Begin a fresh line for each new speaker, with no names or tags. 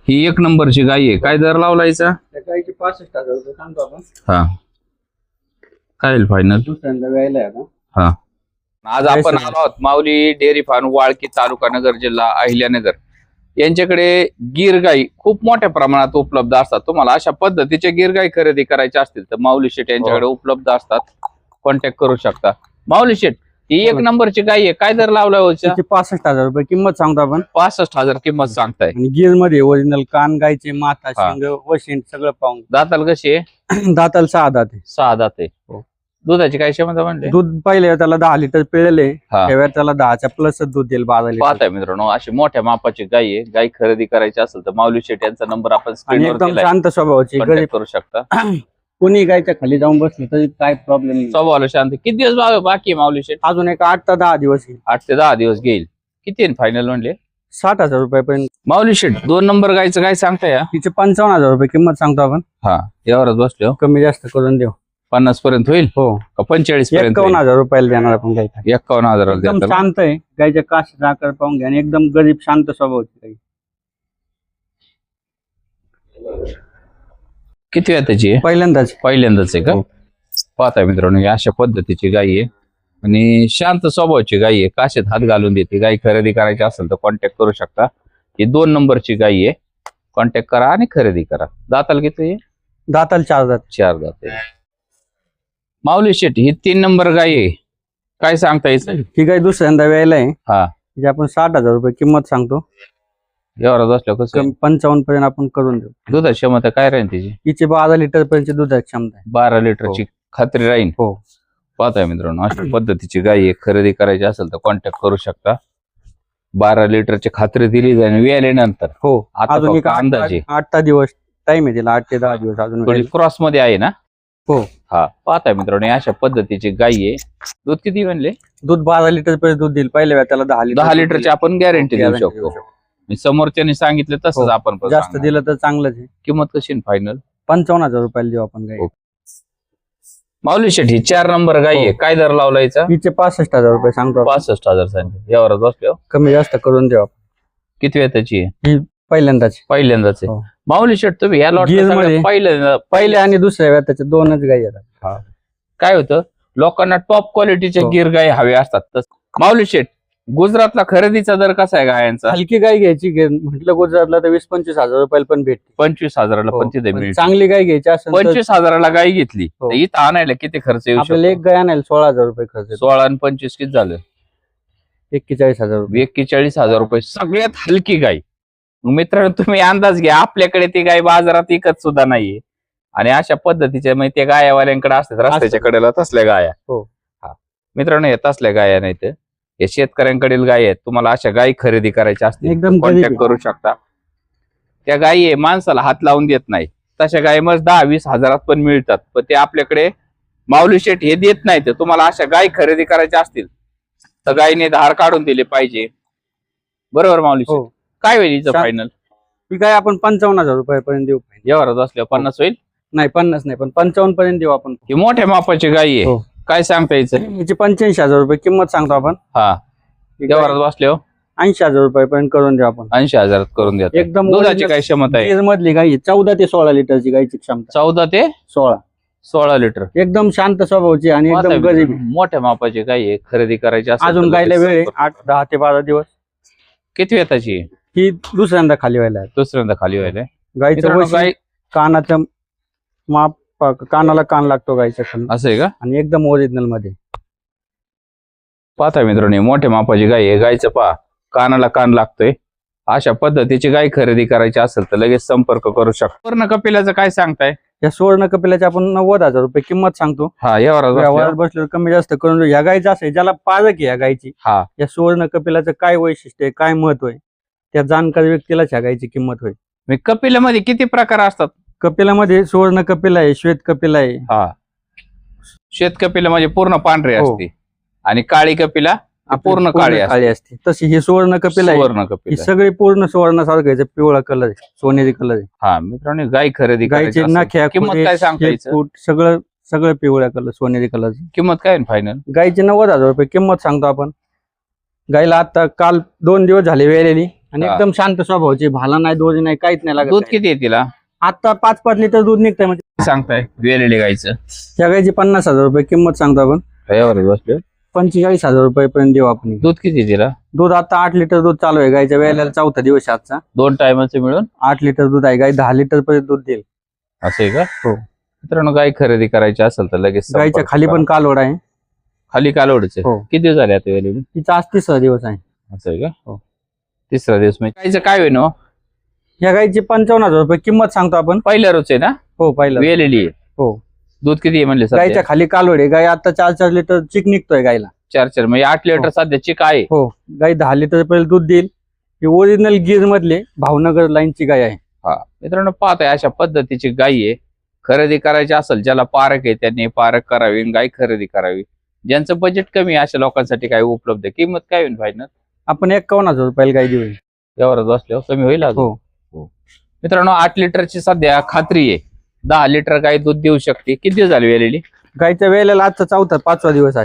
ही एक नंबरची गाय आहे. काय दर लावला हिचा?
त्या गायचे 65,000 रुपये सांगतो आपण.
हा, काय फायनल?
दुसऱ्यांदा व्यायला आहे आता.
हा, आज आपण आलो आहोत माऊली डेअरी फार्म, वाळकी, तालुका नगर, जिल्हा अहिल्यानगर. यांच्याकडे गिर गाई खूप मोठ्या प्रमाणात उपलब्ध असतात. तुम्हाला अशा पद्धतीचे गिर गाई खरेदी करायचे असतील तर माऊली शेठ यांच्याकडे उपलब्ध असतात. कॉन्टॅक्ट करू शकता. माऊली शेठ, ही एक नंबरची गाय आहे. काय दर लावला होता?
65,000 रुपये किंमत सांगतो आपण.
65,000 किंमत सांगताय.
आणि गिर मध्ये ओरिजिनल कान गायचे, माथा, शिंग, वशिंड सगळं पाहून.
दाताल कशी आहे?
दाताला 6 दात आहे.
6 दात आहे. दुधाची काय क्षमता म्हणले?
दूध पहिले त्याला 10 लिटर पिळले,
हा.
त्यावेळेस त्याला 10च्या प्लस दूध देईल 12 लिटर.
पाहताय मित्रांनो, अशी मोठ्या मापाची गाय आहे. गाय खरेदी करायची असेल तर माऊली शेठ यांचा नंबर आपण
आणि
स्क्रीनवर
एकदम
दिलाय.
शांत स्वभावाची,
कॉन्टॅक्ट करू शकता.
कोणी गायच्या खाली जाऊन बसले तरी काय प्रॉब्लेम नाही.
स्वभावाला शांत. किती दिवस बाकी आहे माऊली शेठ?
अजून एक 8 ते 10 दिवस येईल.
8 ते 10 दिवस घेईल. किती फायनल म्हणले?
60,000 रुपयापर्यंत.
माऊली शेठ, 2 नंबर गायचं काय सांगताय?
तिचे 55,000 रुपये किंमत सांगतो आपण.
हा, यावरच बसलो.
कमी जास्त करून देऊ.
50 पर्यंत होईल
हो,
का 45 पर्यंत?
51,000 रुपयाला देणार आपण गाय.
51,000
एकदम शांत आहे. गायच्या काशीचा आकार पाहून घ्या आणि एकदम गरीब शांत स्वभावाची गाय.
किती वेळा त्याची? पहिल्यांदाच आहे का? पाहताय मित्रांनो, ही अशा पद्धतीची गाय आहे आणि शांत स्वभावाची गाय आहे. काशीत हात घालून देते. गाय खरेदी करायची असेल तर कॉन्टॅक्ट करू शकता. ही 2 नंबरची गाय आहे. कॉन्टॅक्ट करा आणि खरेदी करा. दाताला किती आहे?
दाताला 4 दात.
4 दात आहे. माऊली शेठ, ही 3 नंबर गाय आहे. काय सांगता येईल?
ही गाय दुसऱ्यांदा व्यायला आहे.
हा,
म्हणजे आपण 60,000 रुपये किंमत सांगतो.
यावर बसलो कसं?
55 पर्यंत आपण करून देऊ.
दुधाची क्षमता काय राहील तिची?
हिची 12 लिटर पर्यंत दुधाची क्षमता आहे.
12 लिटरची खात्री राहील.
हो,
पाहताय मित्रांनो, अशा पद्धतीची गाय आहे. खरेदी करायची असेल तर कॉन्टॅक्ट करू शकता. 12 लिटरची खात्री दिली जाईल वेळेनंतर.
हो,
आता
अजून
फक्त अंदाजे
8 दिवस टाइम आहे तिला. 8 ते 10 दिवस अजून.
थोडी क्रॉस मध्ये आहे ना?
हो.
हा, पाहताय मित्रांनो, अशा पद्धतीची गाय आहे. दूध किती म्हणले?
दूध 12 लिटर पर्यंत दूध देईल. पहिल्या वेळा त्याला 10
10 लिटरची आपण गॅरंटी देऊ शकतो. समोरच्याने सांगितलं तसंच आपण पण
जास्त
सांगणार.
दिलं तर चांगलंच आहे.
किंमत कशी फायनल?
55,000 रुपयाला देऊ आपण गाय.
माऊली शेठ, ही 4 नंबर गाय आहे. काय दर लावला याचा?
हिचे 65,000 रुपये सांगतो आपण.
65,000 सांगितले. यावरच बसलो.
कमी जास्त करून देऊ आपण.
किती वेळ त्याची आहे?
ही पहिल्यांदाच
पहिल्यांदाच आहे.
हो.
माऊली शेठ, तुम्ही या लॉट
गिरमध्ये
पहिल्यांदा
पहिल्या आणि दुसऱ्या वेळा त्याच्या 2च गायी येतात.
काय होतं, लोकांना टॉप क्वालिटीच्या गिर गाय हवे असतात. माऊली शेठ, गुजरातला खरेदीचा दर कसा आहे गायांचा?
हलकी गाय घ्यायची म्हटलं गुजरातला तर 20-25,000 रुपयाला पण भेटते.
25,000ला पण तिथे
पण
मिळते.
चांगली गाय घ्यायची असेल तर
25,000ला गाय घेतली
हो.
तर इथं आणायला किती खर्च येऊ
आपल्याला एक
शकतो?
गाय आणायला 16,000 रुपये खर्च येतो.
16 आणि 25 किती झालं?
41,000 रुपये.
41,000 रुपये. सगळ्यात हलकी गाय. मित्रांनो, तुम्ही अंदाज घ्या, आपल्याकडे ती गाय बाजारात विकत सुद्धा नाहीये आणि अशा पद्धतीच्या म्हणजे त्या गायावाल्यांकडे असतात रस्त्याच्या कडेला तसल्या गाया.
हो.
हा, मित्रांनो, या तसल्या गाया नाहीत, या शेतकऱ्यांकडील गाय आहेत. तुम्हाला अशा गायी खरेदी करायच्या असतील
एकदम
कॉन्टॅक्ट करू शकता. त्या गायी आहे माणसाला हात लावून देत नाही. तशा गायी मग 10-20 हजारात पण मिळतात. पण ते आपल्याकडे माऊली शेठ हे देत नाही. तर तुम्हाला अशा गायी खरेदी करायच्या असतील तर गायीने धार काढून दिले पाहिजे. बरोबर माऊली शेठ?
हो.
काय होईल हिचं फायनल?
ही गाय आपण 55,000 रुपयापर्यंत देऊ.
यावरच असल्यावर 50 होईल?
नाही 50 नाही, पण 55 पर्यंत देऊ आपण.
ही मोठ्या मापाची गायी आहे.
हो.
काय सांगता यायचं?
हिची 85,000 रुपये किंमत सांगतो आपण.
हा, यावरच बसल्यावर
80,000 रुपयापर्यंत करून देऊ आपण.
80,000 करून द्या.
एकदम
दुधाची काय क्षमता आहे?
मधली गाय 14 ते 16 लिटरची गायची क्षमता.
14 ते 16 लिटर.
एकदम शांत स्वभावाची आणि एकदम गरीब.
मोठ्या मापाची गाय आहे. खरेदी करायची असेल
अजून
तर
गायला
लगेच
वेळ आहे
संपर्क
8-10 ते 12 दिवस.
किती वेताची आहे?
ही दुसऱ्यांदा खाली व्हायला आहे.
दुसऱ्यांदा खाली व्हायला.
गायचं
मित्रांनो,
वैशिष्ट्य
गाय
कानाचं माप कानाला कान लागतो गायच्या खाली
असं आहे का?
आणि एकदम ओरिजिनल मध्ये.
पाहता मित्रांनो, मोठ्या मापाची गाय आहे. गायचं पहा, कानाला कान लागतोय. अशा पद्धतीची गाय खरेदी करायची असेल तर लगेच संपर्क करू शकता. सुवर्ण कपिलाचं काय सांगताय?
या सुवर्ण कपिलाची आपण 90,000 रुपये किंमत सांगतो.
हा, यावर
बसल्यावर कमी जास्त करून देऊ. या गायचं असं आहे, ज्याला पारख आहे या गायची,
हा,
या सुवर्ण कपिलाचं काय वैशिष्ट्य आहे, काय महत्व आहे, त्या जाणकार व्यक्तीलाच ह्या गायची किंमत होईल.
कपिलामध्ये किती प्रकार असतात?
कपिलामध्ये सुवर्ण कपिला आहे, श्वेत कपिला आहे.
हा, श्वेत कपिला म्हणजे पूर्ण पांढरी
हो.
असते आणि काळी कपिला पूर्ण काळी
असते. तशी ही सुवर्ण कपिला आहे.
सुवर्ण
ही
कपिला
सगळी पूर्ण सुवर्णासारखं आहे. पिवळा कलर आहे, सोनेरी कलर आहे.
हा, मित्रांनो, गाय खरेदी करायची
गायची
असेल,
नख्या
किंमत काय सांगता यायचं?
सगळं सगळं पिवळ्या कलर सोनेरी कलर.
किंमत काय फायनल?
गायची 90,000 रुपये किंमत सांगतो आपण. गायला आता काल 2 दिवस झाले वेळेली आणि
हा.
एकदम शांत स्वभावाची, भाला नाही, दोरी नाही, काहीच नाही लागत.
दूध किती आहे तिला
आता 5-5 लिटर दूध निघतंय. म्हणजे
सांगताय वेलेली गायचं
त्या गायची 50,000 रुपये किंमत सांगतो आपण.
बसले
45,000 रुपये पर्यंत देऊ आपण.
दूध किती आहे तिला
दूध आता 8 लिटर दूध चालू आहे. गायच्या वेळेला 4था दिवस आहे आजचा.
2 टायमाचं मिळून
8 लिटर दूध आहे. गाय 10 लिटर पर्यंत दूध देईल.
असं आहे का
हो.
मित्रांनो गाय खरेदी करायची असेल तर लगेच
गायच्या
संपर्क
खाली
करा.
पण कालवड आहे.
खाली कालवडचे
हो.
किती दिवस झाले आता वेलेली
तिचा आज 3रा दिवस आहे.
असं आहे का
हो.
3रा दिवस म्हणजे गायचं काय होईल हो?
या गायची 55,000 रुपये किंमत सांगतो आपण.
पहिल्या रोज आहे ना
हो, पहिलं.
वेलेली आहे.
हो.
दूध किती आहे म्हणले
गायच्या खाली कालवड आहे. गाय आता 4-4 लिटर चिक निघतोय गायला.
4 म्हणजे 8 लिटर सध्याची काय आहे?
हो. गाय 10 लिटर पर्यंत दूध देईल. ही ओरिजिनल गिर मधले भावनगर लाईनची गाय आहे.
हा मित्रांनो पाहताय अशा पद्धतीची गाय आहे. खरेदी करायची असेल ज्याला पारक आहे त्यांनी पारक करावी आणि गाय खरेदी करावी. ज्यांचं बजेट कमी आहे अशा लोकांसाठी काय उपलब्ध आहे? किंमत काय होईल फायनल?
आपण 51,000 रुपयाला गाय देऊ.
यावरच बसल्यावर कमी होईल अजून?
हो.
मित्रांनो 8 लिटरची सध्या खात्री आहे. 10 लिटर गाय दूध देऊ शकते. किती दिवस झाले वेलेली?
गायच्या वेळेला आजचा 4था 5वा दिवस आहे.